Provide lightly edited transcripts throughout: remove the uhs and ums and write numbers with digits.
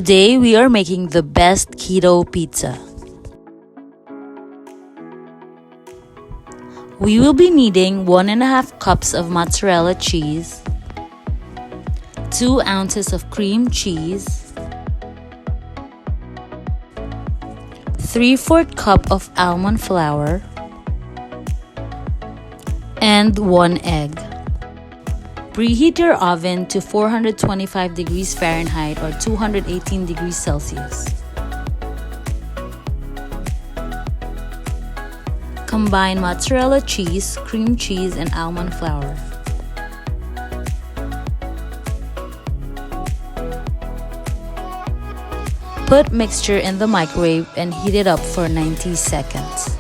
Today we are making the best keto pizza. We will be needing 1.5 cups of mozzarella cheese, 2 ounces of cream cheese, 3/4 cup of almond flour, and 1 egg. Preheat your oven to 425 degrees Fahrenheit or 218 degrees Celsius. Combine mozzarella cheese, cream cheese, and almond flour. Put mixture in the microwave and heat it up for 90 seconds.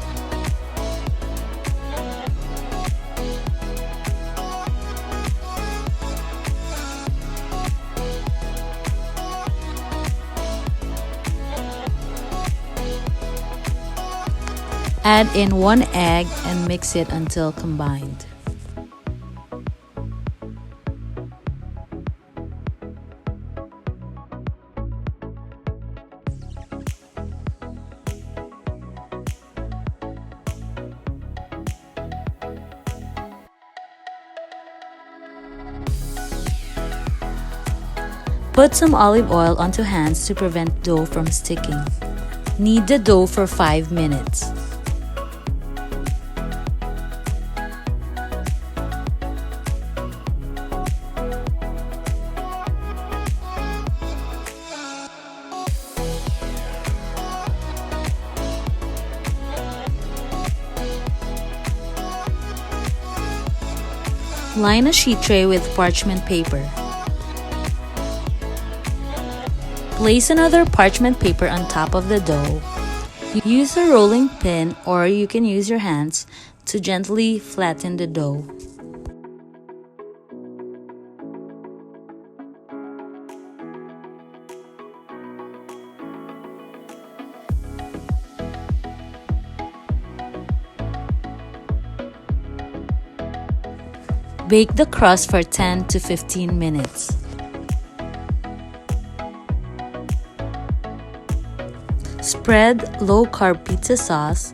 Add in 1 egg and mix it until combined. Put some olive oil onto hands to prevent dough from sticking. Knead the dough for 5 minutes. Line a sheet tray with parchment paper. Place another parchment paper on top of the dough. Use a rolling pin or you can use your hands to gently flatten the dough. Bake the crust for 10 to 15 minutes. Spread low-carb pizza sauce.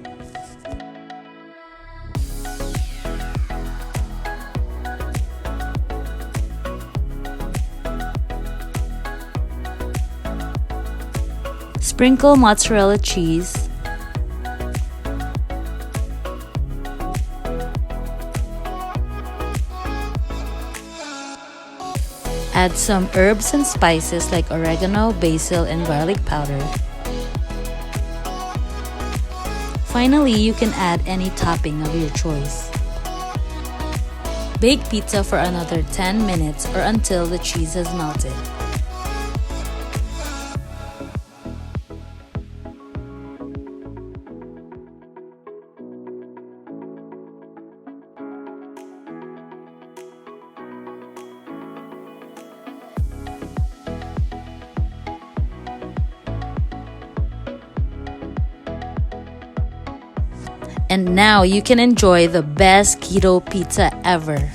Sprinkle mozzarella cheese. Add some herbs and spices like oregano, basil, and garlic powder. Finally, you can add any topping of your choice. Bake pizza for another 10 minutes or until the cheese has melted. And now you can enjoy the best keto pizza ever.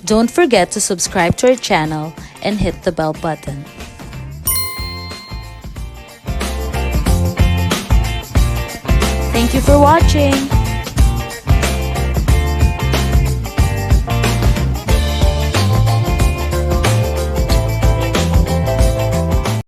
Don't forget to subscribe to our channel and hit the bell button. Thank you for watching.